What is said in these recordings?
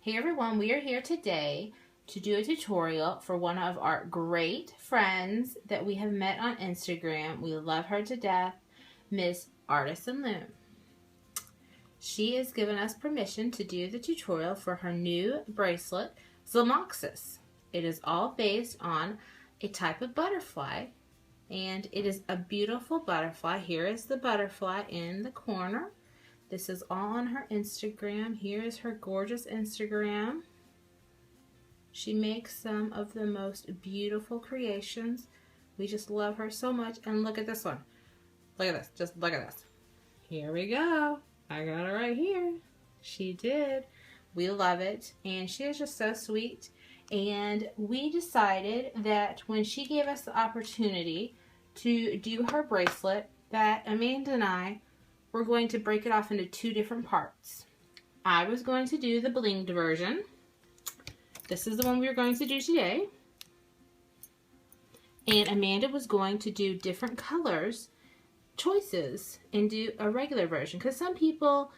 Hey everyone, we are here today to do a tutorial for one of our great friends that we have met on Instagram. We love her to death, Miss Artisan Loom. She has given us permission to do the tutorial for her new bracelet, Zalmoxis. It is all based on a type of butterfly, and it is a beautiful butterfly. Here is the butterfly in the corner. This is all on her Instagram. Here is her gorgeous Instagram. She makes some of the most beautiful creations. We just love her so much. And look at this one. Look at this. Just look at this. Here we go. I got it right here. She did. We love it. And she is just so sweet. And we decided that when she gave us the opportunity to do her bracelet, that Amanda and I we're going to break it off into two different parts. I was going to do the blinged version. This is the one we are going to do today. And Amanda was going to do different colors, choices, and do a regular version. Because some people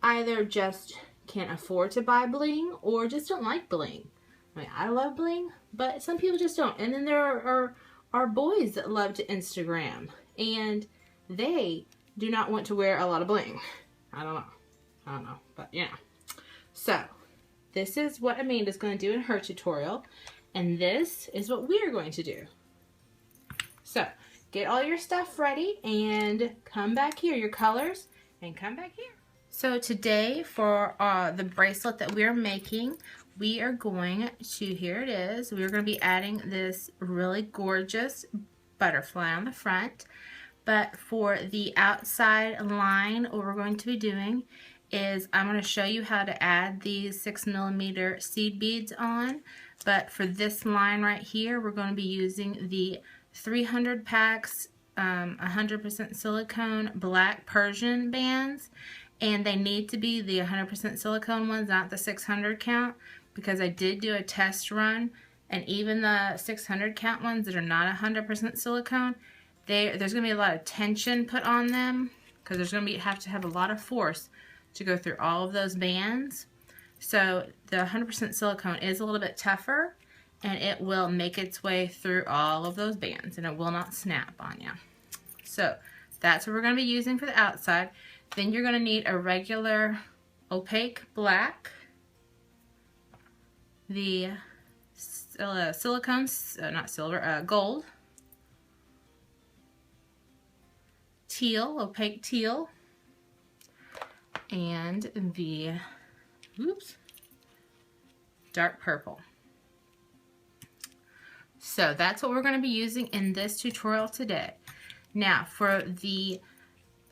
either just can't afford to buy bling or just don't like bling. I mean, I love bling, but some people just don't. And then there are boys that love to Instagram. And they do not want to wear a lot of bling. I don't know, but yeah. So this is what Amanda's going to do in her tutorial, and this is what we are going to do. So get all your stuff ready and come back here, your colors, and come back here. So today for the bracelet that we're making, we are going to, here it is, we're going to be adding this really gorgeous butterfly on the front. But for the outside line, what we're going to be doing is I'm going to show you how to add these 6mm seed beads on. But for this line right here, we're going to be using the 300 packs 100% silicone black Persian bands. And they need to be the 100% silicone ones, not the 600 count, because I did do a test run. And even the 600 count ones that are not 100% silicone, there's going to be a lot of tension put on them because there's going to have to have a lot of force to go through all of those bands. So the 100% silicone is a little bit tougher, and it will make its way through all of those bands, and it will not snap on you. So that's what we're going to be using for the outside. Then you're going to need a regular opaque black, the silicone, not silver, gold, teal, opaque teal, and the dark purple. So that's what we're going to be using in this tutorial today. Now for the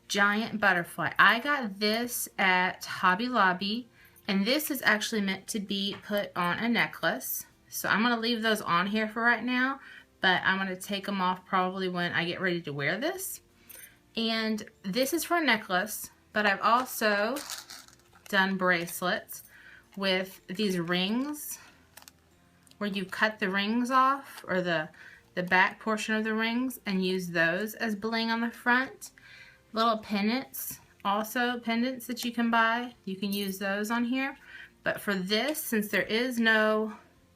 giant butterfly, I got this at Hobby Lobby, and this is actually meant to be put on a necklace. So I'm going to leave those on here for right now, but I'm going to take them off probably when I get ready to wear this. And this is for a necklace, but I've also done bracelets with these rings where you cut the rings off, or the back portion of the rings, and use those as bling on the front. Little pendants, also pendants that you can buy, you can use those on here. But for this, since there is no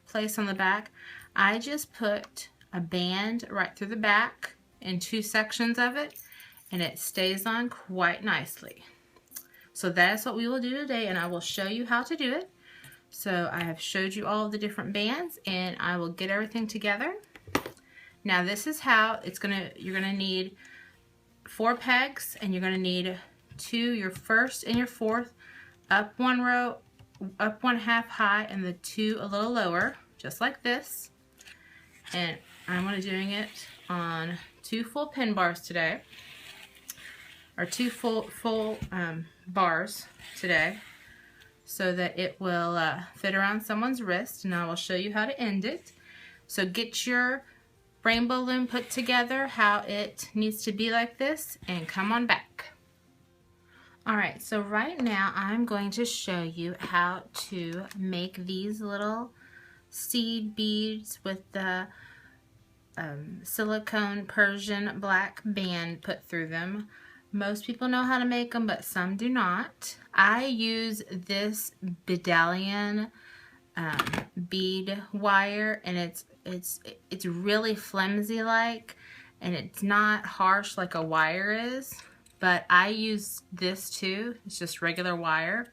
place on the back, I just put a band right through the back in two sections of it, and it stays on quite nicely. So that's what we will do today, and I will show you how to do it. So I have showed you all of the different bands, and I will get everything together. Now this is how you're gonna need 4 pegs, and you're gonna need your first and your fourth up one row, up one half high, and the 2 a little lower, just like this. And I'm gonna doing it on 2 full pin bars today, or 2 full bars today, so that it will fit around someone's wrist, and I will show you how to end it. So get your rainbow loom put together, how it needs to be like this, and come on back. Alright, so right now I'm going to show you how to make these little seed beads with the silicone Persian black band put through them. Most people know how to make them, but some do not. I use this Bedallion bead wire, and it's really flimsy like, and it's not harsh like a wire is, but I use this too. It's just regular wire.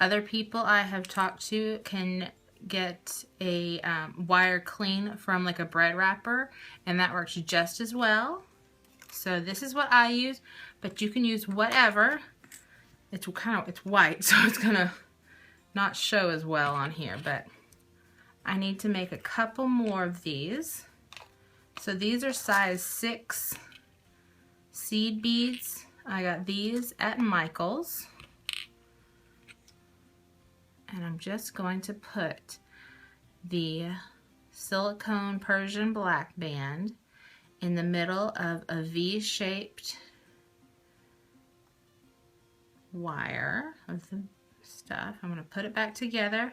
Other people I have talked to can get a wire clean from like a bread wrapper, and that works just as well. So this is what I use, but you can use whatever. It's white, so it's gonna not show as well on here, but I need to make a couple more of these. So these are size 6 seed beads. I got these at Michael's. And I'm just going to put the silicone Persian black band in the middle of a V-shaped wire of the stuff. I'm going to put it back together,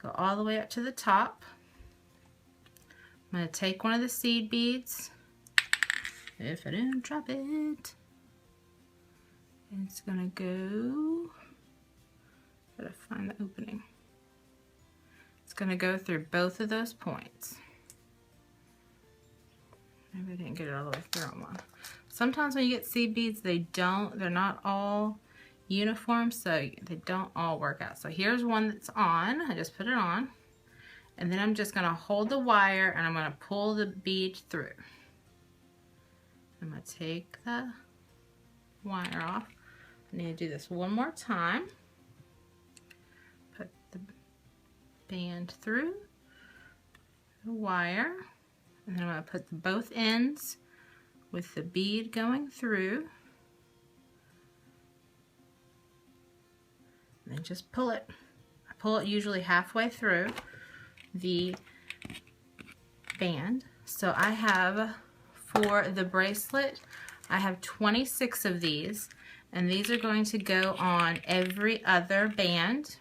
go all the way up to the top. I'm going to take one of the seed beads, if I didn't drop it, it's going to go, gotta find the opening. It's going to go through both of those points. Maybe I didn't get it all the way through on one. Sometimes when you get seed beads, they're not all uniform, so they don't all work out. So here's one that's on. I just put it on. And then I'm just going to hold the wire and I'm going to pull the bead through. I'm going to take the wire off. I need to do this one more time. Put the band through the wire. And then I'm going to put both ends with the bead going through. And then just pull it. I pull it usually halfway through the band. So I have, for the bracelet, I have 26 of these, and these are going to go on every other band.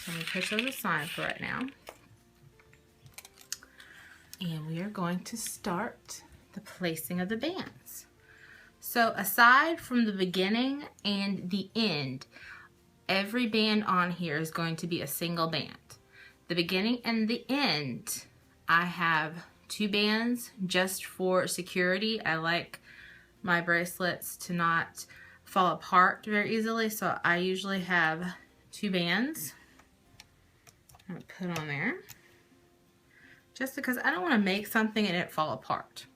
So let me put those aside for right now. And we are going to start the placing of the bands. So aside from the beginning and the end, every band on here is going to be a single band. The beginning and the end, I have 2 bands just for security. I like my bracelets to not fall apart very easily, so I usually have 2 bands. I'm going to put on there, just because I don't want to make something and it fall apart.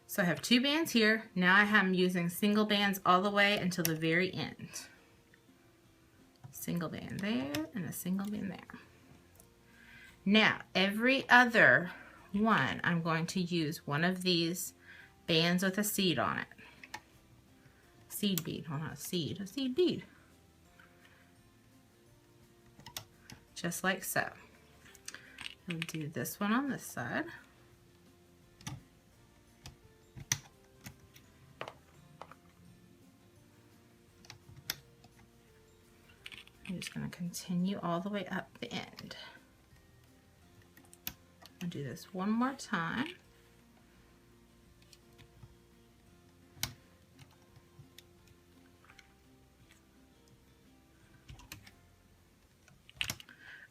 So I have 2 bands here. Now I am using single bands all the way until the very end. Single band there and a single band there. Now every other one, I'm going to use one of these bands with a seed on it. Seed bead, well, not a seed bead. Just like so. We'll do this one on this side. I'm just going to continue all the way up the end. I'll do this one more time.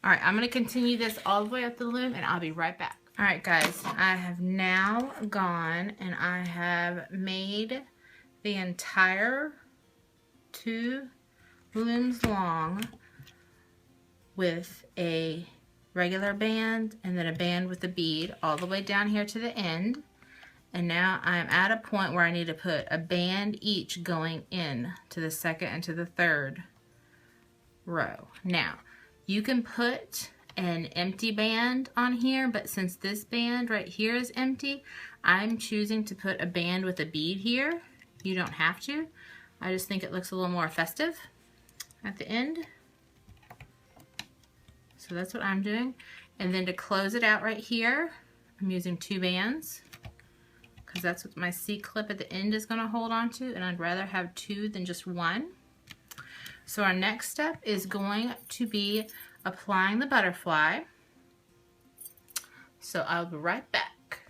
Alright, I'm going to continue this all the way up the loom and I'll be right back. Alright guys, I have now gone and I have made the entire 2 looms long with a regular band and then a band with a bead all the way down here to the end. And now I'm at a point where I need to put a band each going in to the second and to the third row. Now, you can put an empty band on here, but since this band right here is empty, I'm choosing to put a band with a bead here. You don't have to. I just think it looks a little more festive at the end. So that's what I'm doing. And then to close it out right here, I'm using 2 bands because that's what my C-clip at the end is going to hold on to, and I'd rather have 2 than just 1. So our next step is going to be applying the butterfly. So I'll be right back.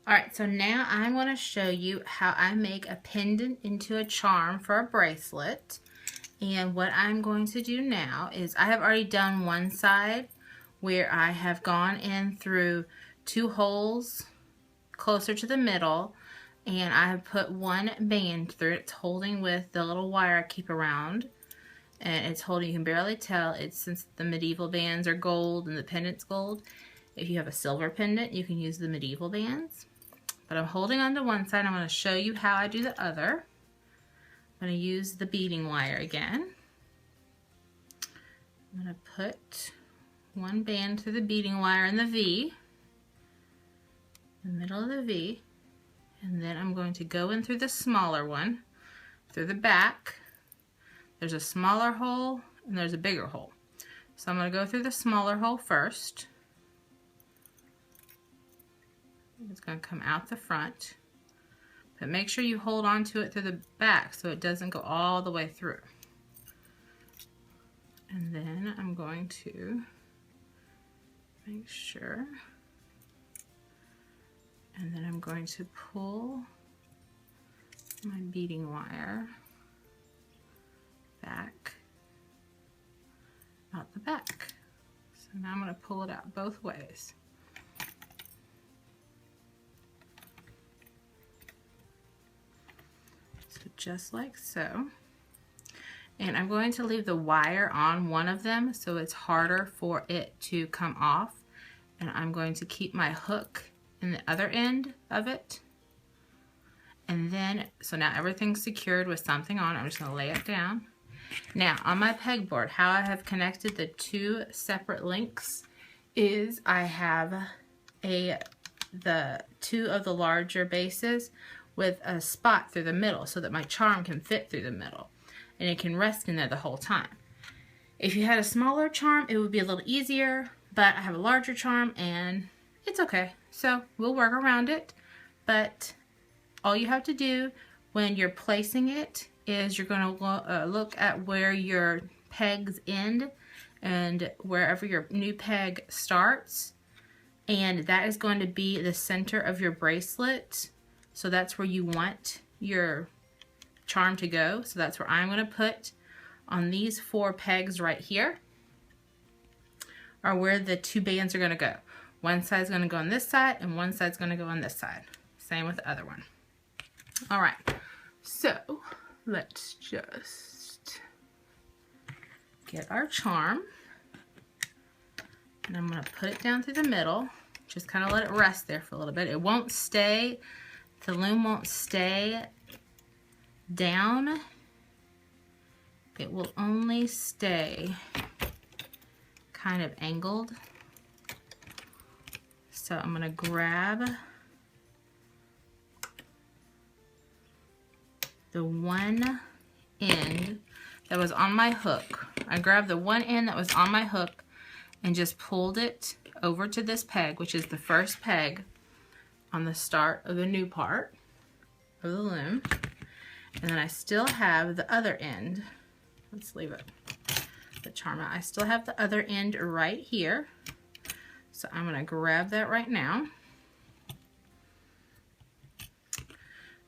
Alright, so now I'm going to show you how I make a pendant into a charm for a bracelet. And what I'm going to do now is I have already done one side where I have gone in through 2 holes closer to the middle, and I have put one band through it. It's holding with the little wire I keep around, and it's holding, you can barely tell, it's since the medieval bands are gold and the pendant's gold. If you have a silver pendant, you can use the medieval bands. But I'm holding on to one side. I'm going to show you how I do the other. I'm going to use the beading wire again. I'm going to put one band through the beading wire in the V, the middle of the V, and then I'm going to go in through the smaller one, through the back. There's a smaller hole and there's a bigger hole. So I'm going to go through the smaller hole first. It's going to come out the front, but make sure you hold on to it through the back so it doesn't go all the way through. And then I'm going to make sure, and then I'm going to pull my beading wire back out the back. So now I'm going to pull it out both ways. So just like so. And I'm going to leave the wire on one of them so it's harder for it to come off. And I'm going to keep my hook in the other end of it. And then, so now everything's secured with something on it. I'm just going to lay it down. Now, on my pegboard, how I have connected the 2 separate links is I have the 2 of the larger bases with a spot through the middle so that my charm can fit through the middle. And it can rest in there the whole time. If you had a smaller charm, it would be a little easier, but I have a larger charm and it's okay. So we'll work around it, but all you have to do when you're placing it is you're going to look at where your pegs end and wherever your new peg starts, and that is going to be the center of your bracelet. So that's where you want your charm to go. So that's where I'm going to put on these 4 pegs right here are where the 2 bands are going to go. One side's going to go on this side and one side's going to go on this side. Same with the other one. All right, so let's just get our charm, and I'm going to put it down through the middle. Just kind of let it rest there for a little bit. It won't stay, the loom won't stay down. It will only stay kind of angled. So I'm going to grab the one end that was on my hook. I grabbed the one end that was on my hook and just pulled it over to this peg, which is the first peg on the start of the new part of the loom. And then I still have the other end. Let's leave it, the charm out. I still have the other end right here. So I'm going to grab that right now.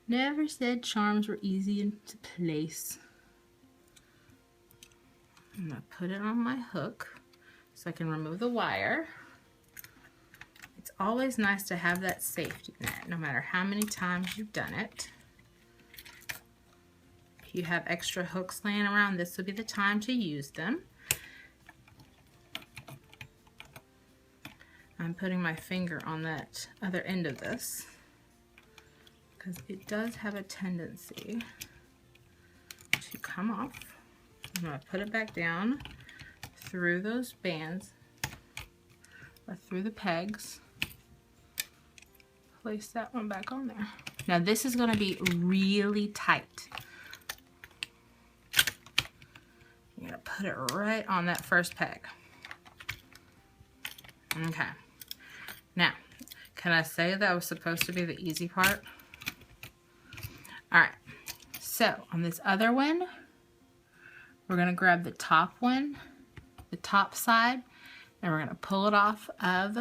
Never said charms were easy to place. I'm going to put it on my hook so I can remove the wire. It's always nice to have that safety net, no matter how many times you've done it. If you have extra hooks laying around, this will be the time to use them. I'm putting my finger on that other end of this because it does have a tendency to come off. I'm going to put it back down through those bands, or through the pegs. Place that one back on there. Now this is going to be really tight. You're going to put it right on that first peg. Okay. Now, can I say that was supposed to be the easy part? Alright, so on this other one, we're going to grab the top one, the top side, and we're going to pull it off of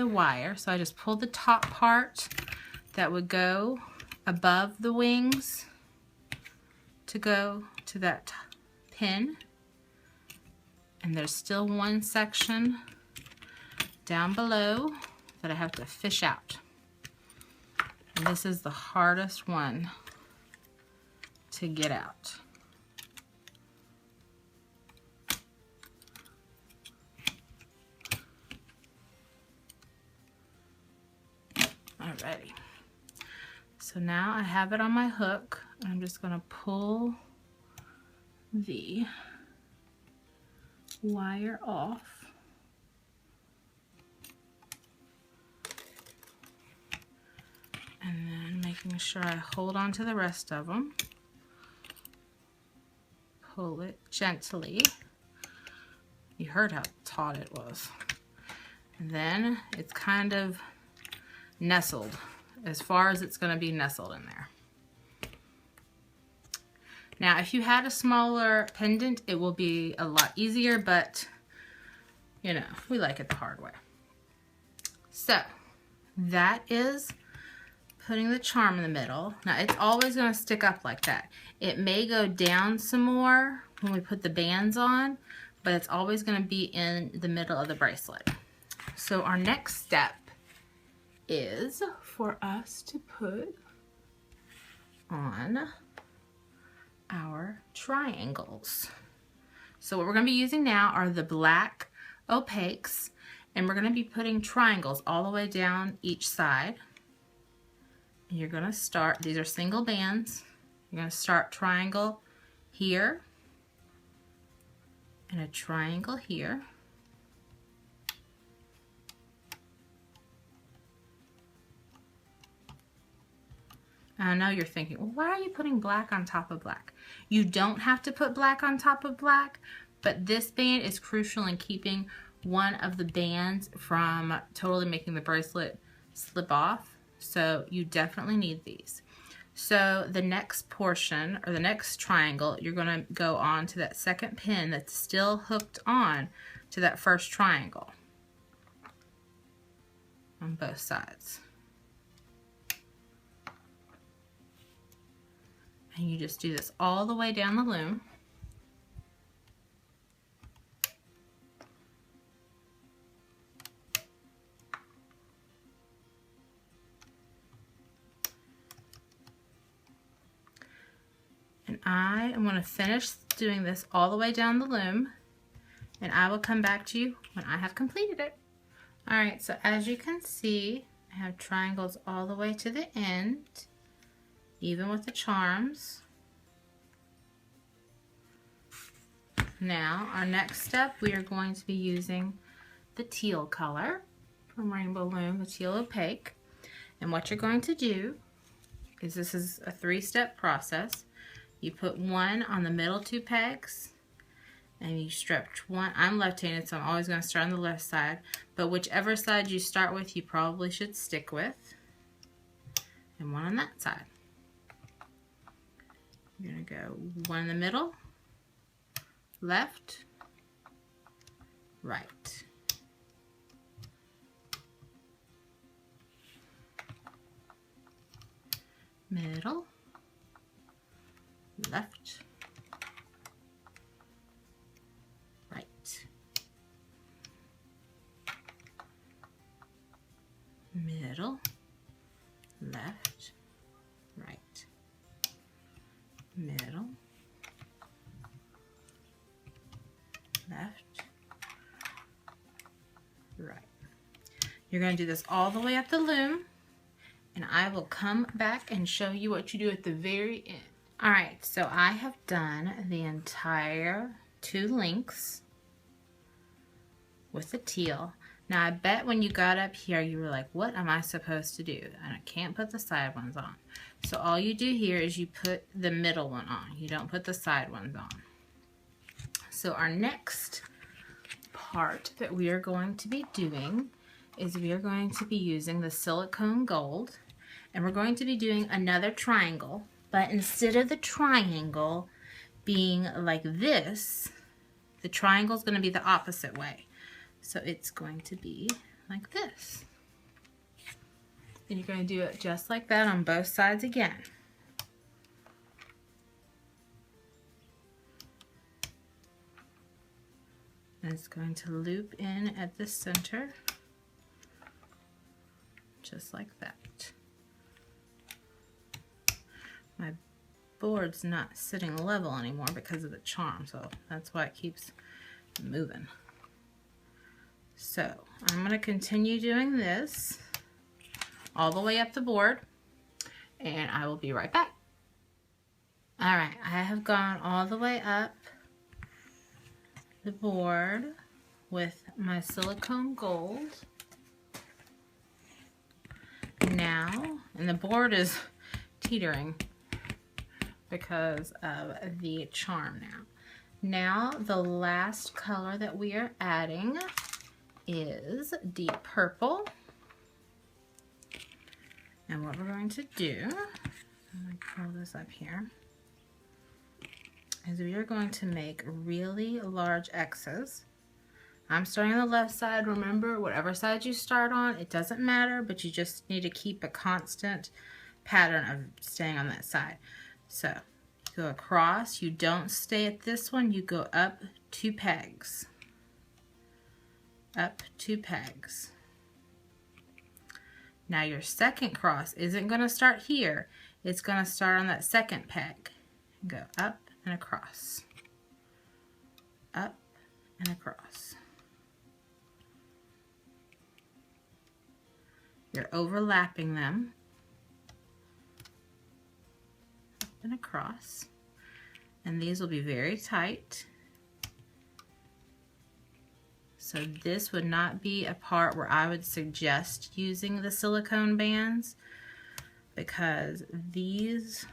the wire. So I just pulled the top part that would go above the wings to go to that pin. And there's still one section down below that I have to fish out. And this is the hardest one to get out. Alrighty. So now I have it on my hook. I'm just going to pull the wire off. And then making sure I hold on to the rest of them. Pull it gently. You heard how taut it was. And then it's kind of nestled as far as it's going to be nestled in there. Now, if you had a smaller pendant, it will be a lot easier, but you know, we like it the hard way. So that is putting the charm in the middle. Now, it's always going to stick up like that. It may go down some more when we put the bands on, but it's always going to be in the middle of the bracelet. So our next step is for us to put on our triangles. So what we're going to be using now are the black opaques, and we're going to be putting triangles all the way down each side. And you're going to start, these are single bands, you're going to start triangle here and a triangle here. I know you're thinking, well, why are you putting black on top of black? You don't have to put black on top of black, but this band is crucial in keeping one of the bands from totally making the bracelet slip off. So you definitely need these. So the next portion, or the next triangle, you're going to go on to that second pin that's still hooked on to that first triangle on both sides. And you just do this all the way down the loom. And I am going to finish doing this all the way down the loom, and I will come back to you when I have completed it. Alright, so as you can see, I have triangles all the way to the end, even with the charms. Now, our next step, we are going to be using the teal color from Rainbow Loom, the teal opaque. And what you're going to do is, this is a 3-step process. You put one on the middle 2 pegs, and you stretch one. I'm left-handed, so I'm always going to start on the left side, but whichever side you start with, you probably should stick with. And one on that side. You're going to go one in the middle, left, right. Middle, left, right. Middle, left, right. Middle, left, right. You're going to do this all the way up the loom, and I will come back and show you what you do at the very end. Alright, so I have done the entire 2 lengths with the teal. Now I bet when you got up here you were like, what am I supposed to do? And I can't put the side ones on. So all you do here is you put the middle one on. You don't put the side ones on. So our next part that we are going to be doing is we are going to be using the silicone gold, and we're going to be doing another triangle, but instead of the triangle being like this, the triangle is going to be the opposite way. So it's going to be like this. And you're going to do it just like that on both sides again. And it's going to loop in at the center, just like that. My board's not sitting level anymore because of the charm, so that's why it keeps moving. So I'm going to continue doing this all the way up the board, and I will be right back. Alright, I have gone all the way up the board with my silicone gold. Now, and the board is teetering because of the charm now. Now, the last color that we are adding is deep purple. And what we're going to do, I'm going to pull this up here, is we are going to make really large X's. I'm starting on the left side. Remember, whatever side you start on, it doesn't matter, but you just need to keep a constant pattern of staying on that side. So, go across. You don't stay at this one. You go up 2 pegs. Up 2 pegs. Now your second cross isn't going to start here. It's going to start on that second peg. Go up and across. Up and across. You're overlapping them. Up and across. And these will be very tight. So this would not be a part where I would suggest using the silicone bands, because these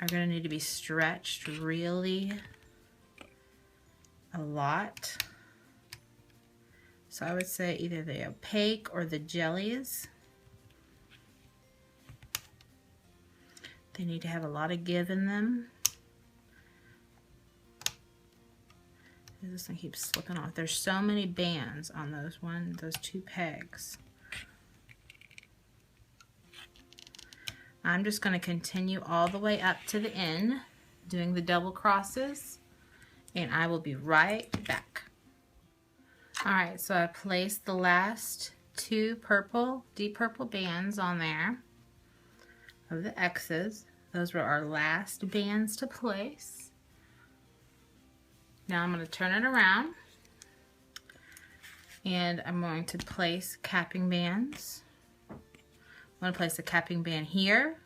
are going to need to be stretched really a lot. So I would say either the opaque or the jellies. They need to have a lot of give in them. This one keeps slipping off. There's so many bands on those 2 pegs. I'm just going to continue all the way up to the end, doing the double crosses, and I will be right back. Alright, so I placed the last 2 purple, deep purple bands on there of the X's. Those were our last bands to place. Now I'm going to turn it around, and I'm going to place capping bands. I'm going to place a capping band here,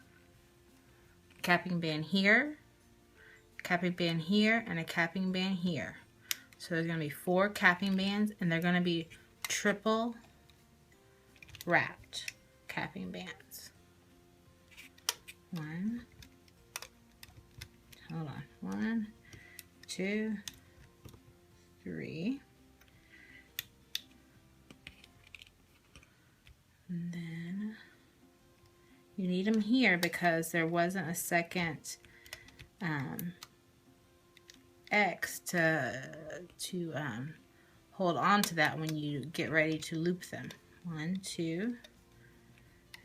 capping band here, capping band here, and a capping band here. So there's going to be 4 capping bands, and they're going to be triple wrapped capping bands. 1, 2, 3, and then you need them here because there wasn't a second X to hold on to that when you get ready to loop them. 1, 2,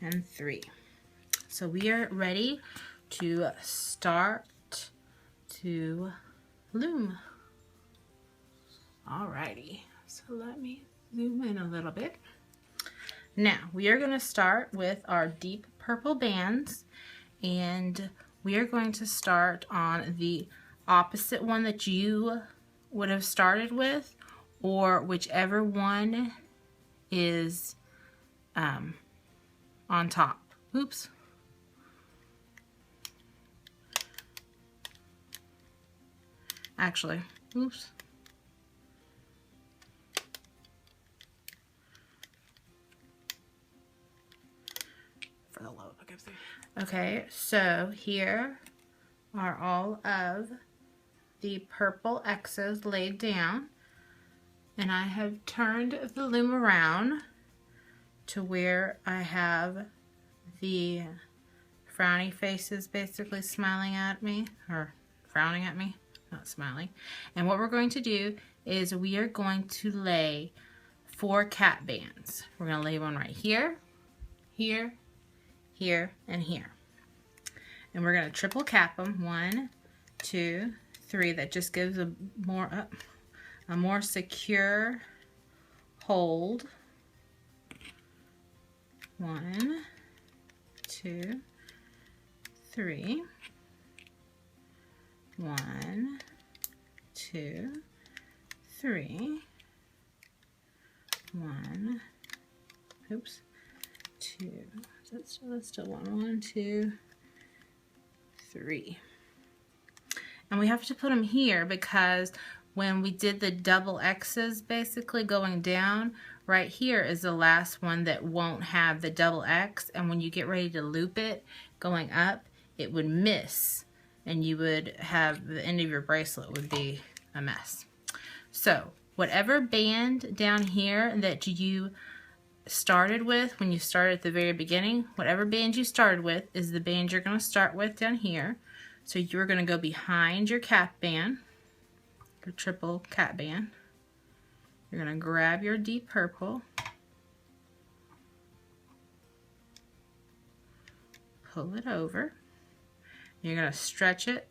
and 3. So we are ready to start to loom. Alrighty, so let me zoom in a little bit. Now we are going to start with our deep purple bands, and we are going to start on the opposite one that you would have started with, or whichever one is on top. Oops. Actually, oops. For the love of God. Okay, so here are all of the purple X's laid down, and I have turned the loom around to where I have the frowny faces basically smiling at me, or frowning at me, not smiling. And what we're going to do is we are going to lay 4 cap bands. We're going to lay one right here, here, here, and here. And we're going to triple cap them. 1, 2, 3. That just gives a more secure hold. 1, 2, 3. 1, 2, 3. 1, oops, 2. That's still 1, 1, 2, 3. And we have to put them here because when we did the double X's basically going down, right here is the last one that won't have the double X, and when you get ready to loop it going up, it would miss and you would have the end of your bracelet would be a mess. So whatever band down here that you started with when you started at the very beginning, whatever band you started with is the band you're going to start with down here. So you're going to go behind your cap band, your triple cap band. You're going to grab your deep purple, pull it over. You're going to stretch it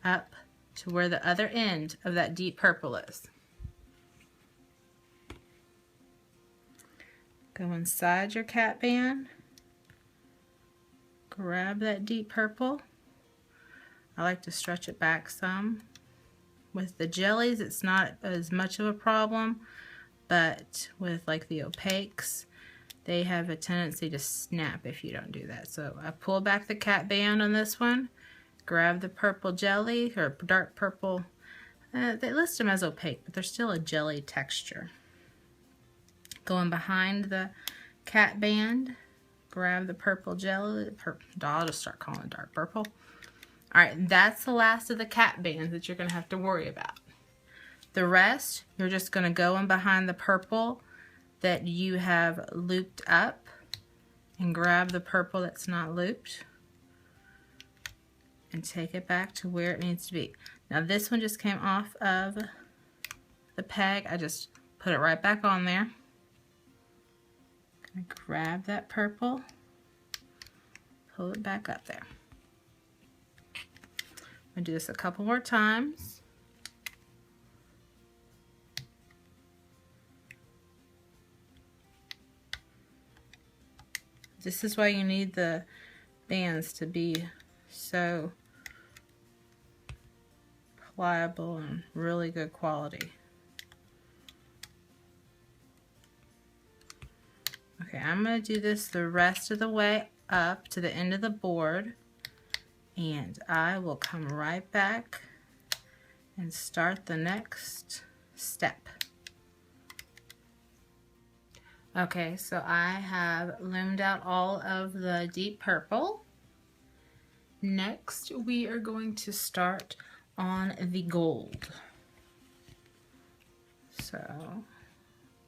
up to where the other end of that deep purple is. Go inside your cap band, grab that deep purple. I like to stretch it back some. With the jellies, it's not as much of a problem, but with like the opaques, they have a tendency to snap if you don't do that. So I pull back the cap band on this one, grab the purple jelly, or dark purple. They list them as opaque, but they're still a jelly texture. Going behind the cap band, grab the purple jelly. I'll just start calling it dark purple. Alright, that's the last of the cap bands that you're going to have to worry about. The rest, you're just going to go in behind the purple that you have looped up and grab the purple that's not looped and take it back to where it needs to be. Now this one just came off of the peg. I just put it right back on there. Gonna grab that purple, pull it back up there. I'm going to do this a couple more times. This is why you need the bands to be so pliable and really good quality. Okay, I'm going to do this the rest of the way up to the end of the board, and I will come right back and start the next step. Okay, so I have loomed out all of the deep purple. Next, we are going to start on the gold. So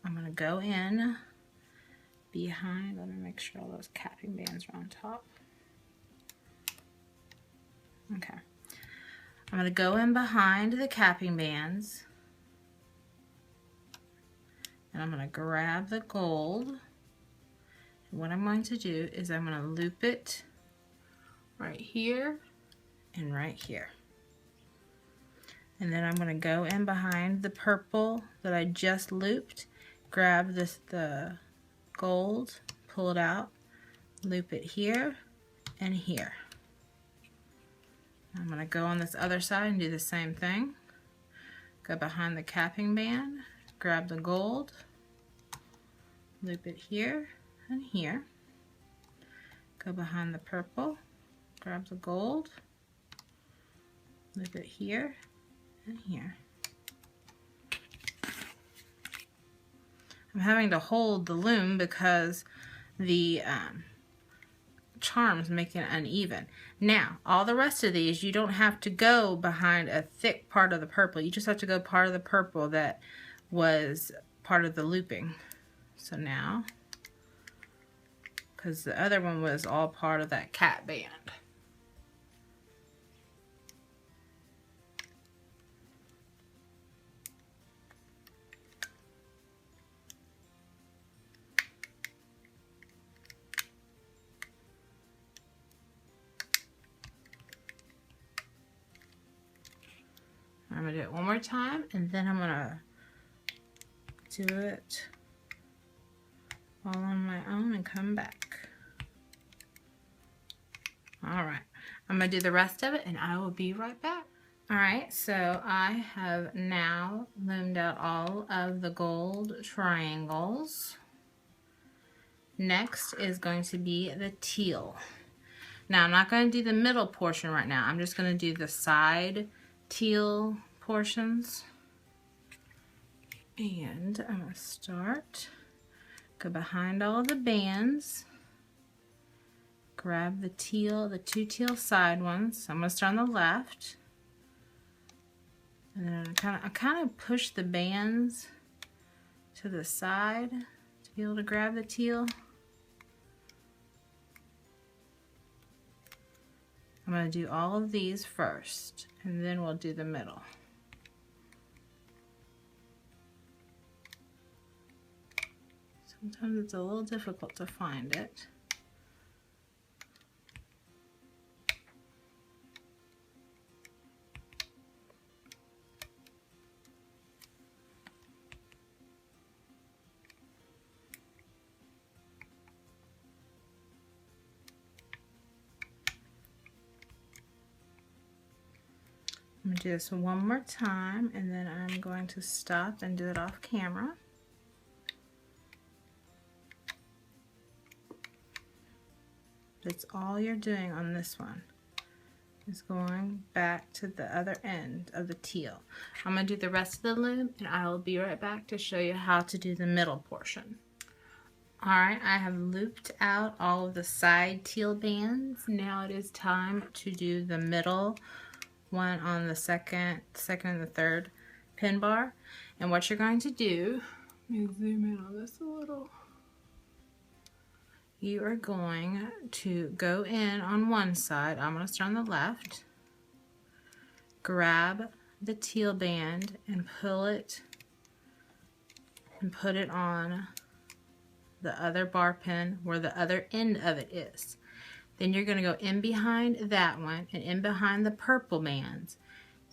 I'm going to go in behind, let me make sure all those capping bands are on top. Okay, I'm going to go in behind the capping bands and I'm going to grab the gold. And what I'm going to do is I'm going to loop it right here and right here. And then I'm going to go in behind the purple that I just looped, grab the gold, pull it out, loop it here and here. I'm going to go on this other side and do the same thing. Go behind the capping band, grab the gold, loop it here and here. Go behind the purple, grab the gold, loop it here and here. I'm having to hold the loom because the charms make it uneven. Now, all the rest of these, you don't have to go behind a thick part of the purple. You just have to go part of the purple that was part of the looping. So now, because the other one was all part of that cap band. going to do it one more time, and then I'm going to do it all on my own and come back. Alright, I'm going to do the rest of it and I will be right back. Alright, so I have now loomed out all of the gold triangles. Next is going to be the teal. Now I'm not going to do the middle portion right now. I'm just going to do the side teal portions. And I'm going to start, go behind all of the bands, grab the teal, the two teal side ones. So I'm going to start on the left. And then I kind of push the bands to the side to be able to grab the teal. I'm going to do all of these first, and then we'll do the middle. Sometimes it's a little difficult to find it. I'm going to do this one more time, and then I'm going to stop and do it off camera. That's all you're doing on this one, is going back to the other end of the teal. I'm going to do the rest of the loom, and I will be right back to show you how to do the middle portion. Alright, I have looped out all of the side teal bands. Now it is time to do the middle one on the second and the third pin bar. And what you're going to do, let me zoom in on this a little. You are going to go in on one side. I'm going to start on the left. Grab the teal band and pull it and put it on the other bar pin where the other end of it is. Then you're going to go in behind that one and in behind the purple bands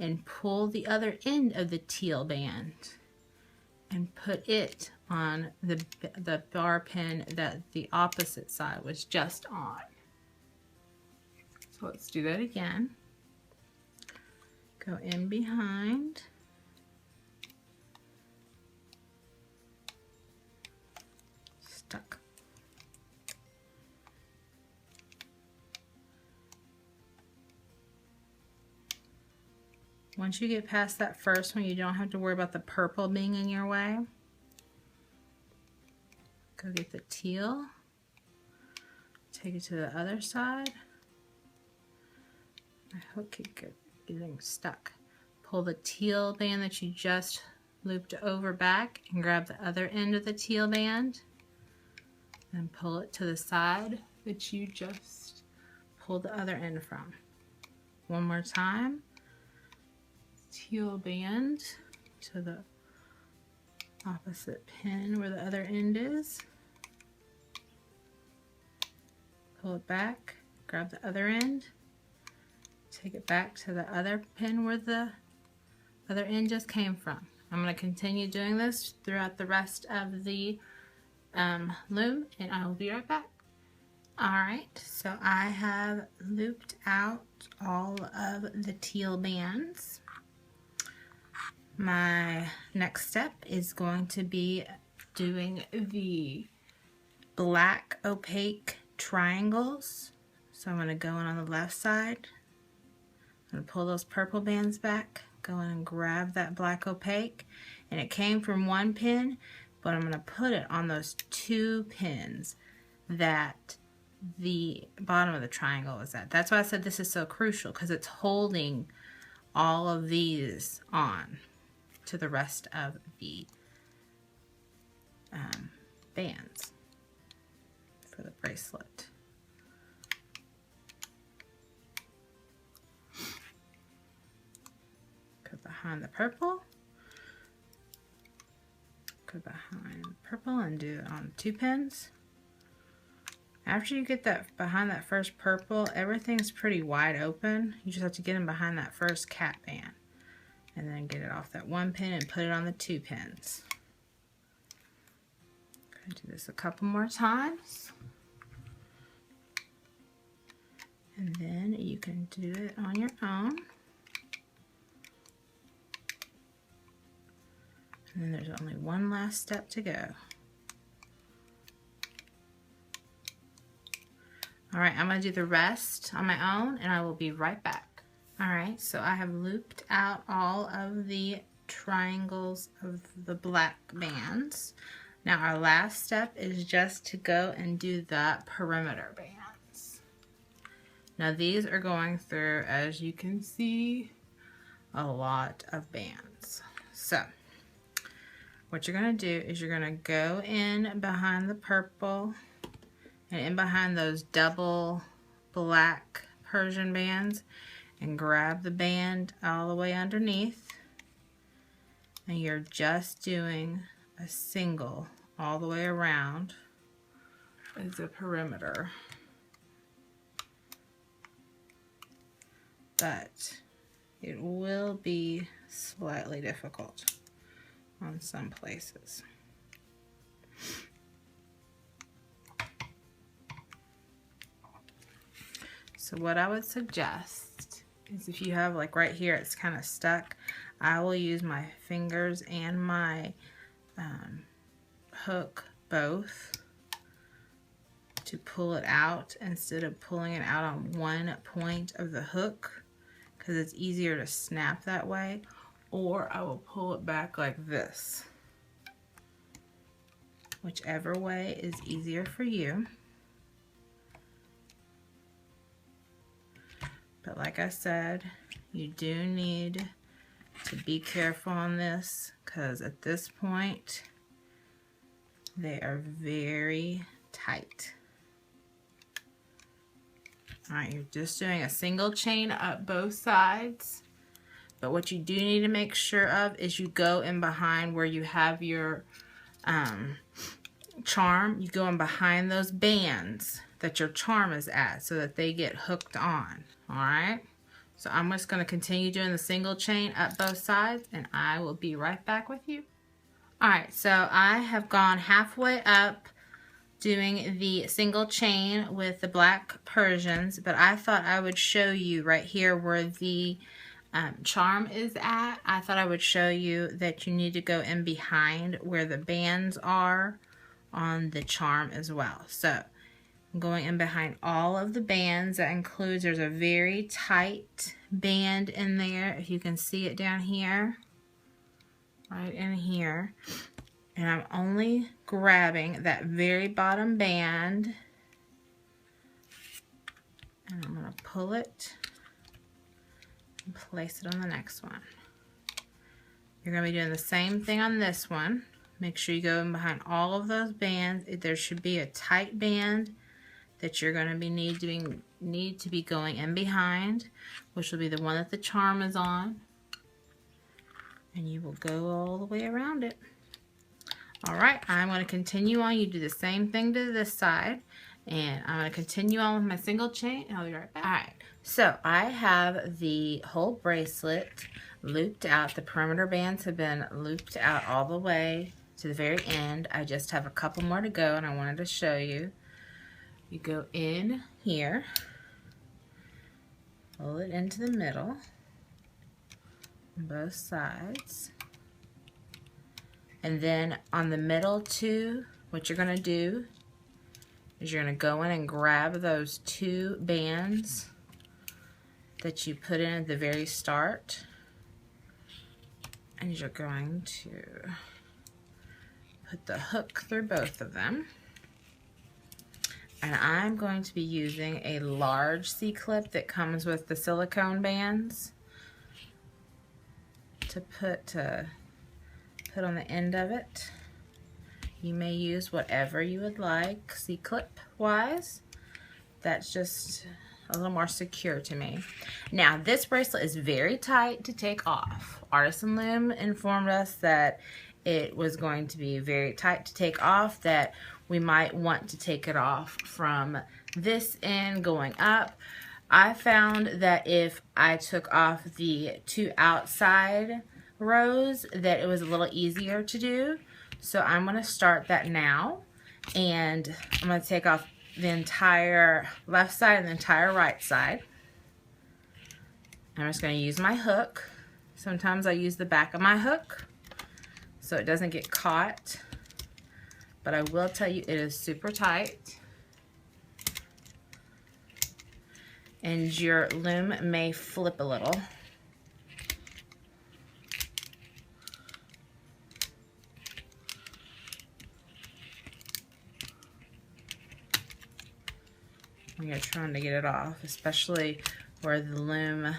and pull the other end of the teal band and put it on the bar pin that the opposite side was just on. So let's do that again. Go in behind. Stuck. Once you get past that first one, you don't have to worry about the purple being in your way. Go get the teal. Take it to the other side. My hook keeps getting stuck. Pull the teal band that you just looped over back and grab the other end of the teal band and pull it to the side that you just pulled the other end from. One more time. Teal band to the opposite pin where the other end is. Pull it back, grab the other end, take it back to the other pin where the other end just came from. I'm going to continue doing this throughout the rest of the loom, and I will be right back. Alright, so I have looped out all of the teal bands. My next step is going to be doing the black opaque triangles. So I'm going to go in on the left side. I'm going to pull those purple bands back, go in and grab that black opaque. And it came from one pin, but I'm going to put it on those two pins that the bottom of the triangle is at. That's why I said this is so crucial, because it's holding all of these on to the rest of the bands for the bracelet. Go behind the purple. Go behind the purple and do it on 2 pins. After you get that behind that first purple, everything's pretty wide open. You just have to get in behind that first cat band. and then get it off that 1 pin and put it on the 2 pins. Gonna do this a couple more times. And then you can do it on your own. And then there's only one last step to go. Alright, I'm going to do the rest on my own and I will be right back. Alright, so I have looped out all of the triangles of the black bands. Now our last step is just to go and do the perimeter bands. Now these are going through, as you can see, a lot of bands. So what you're going to do is you're going to go in behind the purple and in behind those double black Persian bands and grab the band all the way underneath, and you're just doing a single all the way around as a perimeter. But it will be slightly difficult on some places. So what I would suggest is, if you have, like right here it's kind of stuck, I will use my fingers and my hook both to pull it out instead of pulling it out on one point of the hook, because it's easier to snap that way. Or I will pull it back like this. Whichever way is easier for you. But like I said, you do need to be careful on this, because at this point they are very tight. Alright, you're just doing a single chain up both sides. But what you do need to make sure of is you go in behind where you have your charm. You go in behind those bands that your charm is at so that they get hooked on. Alright? So I'm just going to continue doing the single chain up both sides and I will be right back with you. Alright, so I have gone halfway up doing the single chain with the black Persians, but I thought I would show you right here where the charm is at. I thought I would show you that you need to go in behind where the bands are on the charm as well. So I'm going in behind all of the bands. That includes, there's a very tight band in there, if you can see it down here, right in here. And I'm only grabbing that very bottom band and I'm going to pull it and place it on the next one. You're going to be doing the same thing on this one. Make sure you go in behind all of those bands. There should be a tight band that you're going to be need to be going in behind, which will be the one that the charm is on. And you will go all the way around it. Alright, I'm going to continue on. You do the same thing to this side. And I'm going to continue on with my single chain and I'll be right back. Alright, so I have the whole bracelet looped out. The perimeter bands have been looped out all the way to the very end. I just have a couple more to go and I wanted to show you. You go in here, pull it into the middle on both sides. And then on the middle two, what you're going to do is you're going to go in and grab those two bands that you put in at the very start. And you're going to put the hook through both of them. And I'm going to be using a large C-clip that comes with the silicone bands to put on the end of it. You may use whatever you would like C-clip wise. That's just a little more secure to me. Now this bracelet is very tight to take off. Artisan Loom informed us that it was going to be very tight to take off, that we might want to take it off from this end going up. I found that if I took off the 2 outside rows that it was a little easier to do. So I'm going to start that now, and I'm going to take off the entire left side and the entire right side. I'm just going to use my hook. Sometimes I use the back of my hook so it doesn't get caught, but I will tell you it is super tight. And your loom may flip a little. When you're trying to get it off, especially where the loom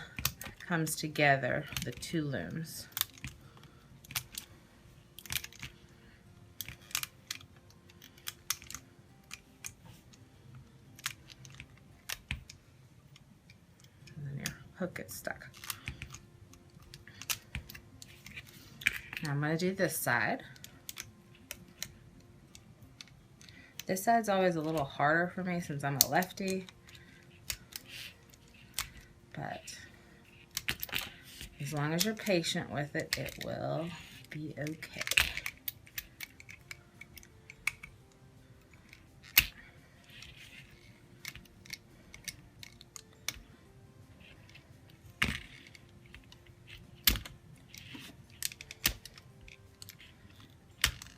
comes together, the 2 looms. Hook gets stuck. Now I'm going to do this side. This side's always a little harder for me since I'm a lefty, but as long as you're patient with it, it will be okay.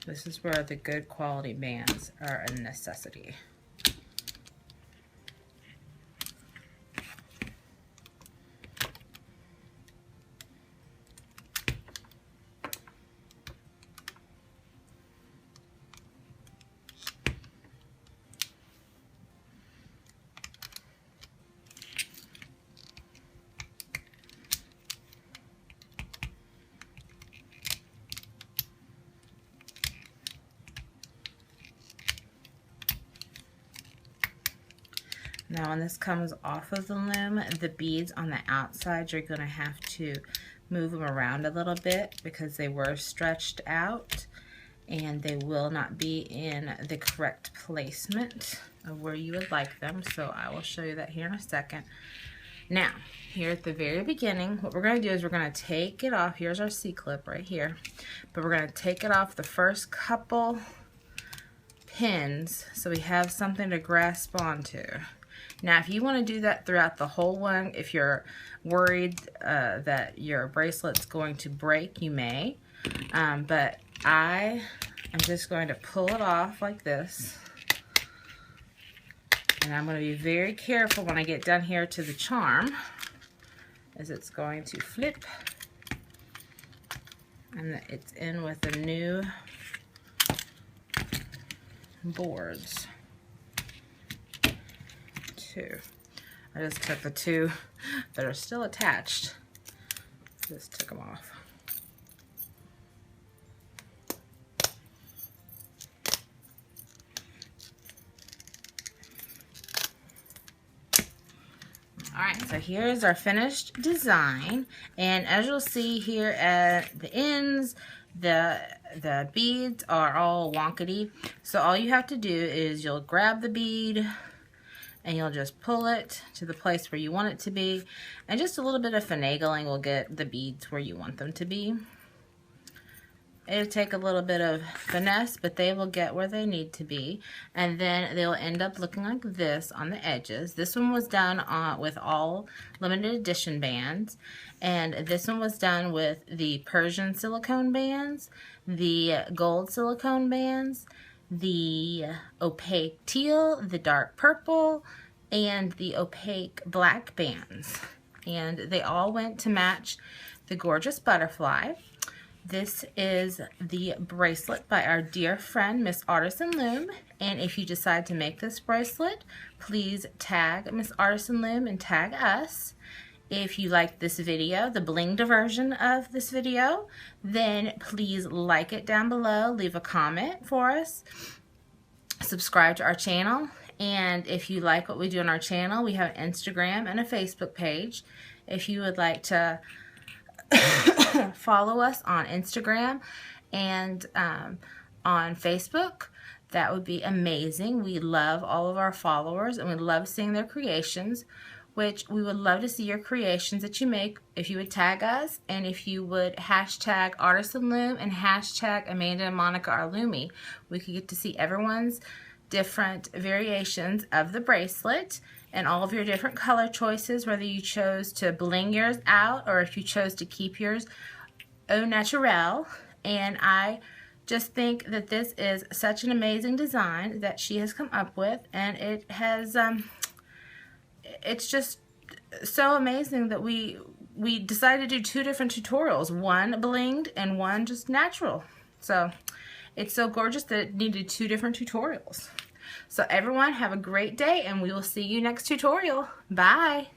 This is where the good quality bands are a necessity. Now when this comes off of the loom, the beads on the outside, you're going to have to move them around a little bit because they were stretched out and they will not be in the correct placement of where you would like them. So I will show you that here in a second. Now, here at the very beginning, what we're going to do is we're going to take it off. Here's our C-clip right here. But we're going to take it off the first couple pins so we have something to grasp onto. Now, if you want to do that throughout the whole one, if you're worried that your bracelet's going to break, you may. But I am just going to pull it off like this. And I'm going to be very careful when I get down here to the charm, as it's going to flip. And it's in with the new boards. I just took the 2 that are still attached. Just took them off. Alright, so here's our finished design, and as you'll see here at the ends, the beads are all wonkety. So all you have to do is you'll grab the bead and you'll just pull it to the place where you want it to be, and just a little bit of finagling will get the beads where you want them to be. It'll take a little bit of finesse, but they will get where they need to be, and then they'll end up looking like this on the edges. This one was done with all limited edition bands, and this one was done with the Persian silicone bands, the gold silicone bands, the opaque teal, the dark purple, and the opaque black bands. And they all went to match the gorgeous butterfly. This is the bracelet by our dear friend, Miss Artisan Loom. And if you decide to make this bracelet, please tag Miss Artisan Loom and tag us. If you like this video, the blinged version of this video, then please like it down below, leave a comment for us, subscribe to our channel, and if you like what we do on our channel, we have an Instagram and a Facebook page. If you would like to follow us on Instagram and on Facebook, that would be amazing. We love all of our followers and we love seeing their creations. which we would love to see your creations that you make if you would tag us, and if you would hashtag Artisan Loom and hashtag Amanda and Monica are Loomy. We could get to see everyone's different variations of the bracelet and all of your different color choices, whether you chose to bling yours out or if you chose to keep yours au naturel. And I just think that this is such an amazing design that she has come up with, and it has it's just so amazing that we decided to do 2 different tutorials, one blinged and one just natural. So it's so gorgeous that it needed 2 different tutorials. So everyone have a great day, and we will see you next tutorial. Bye.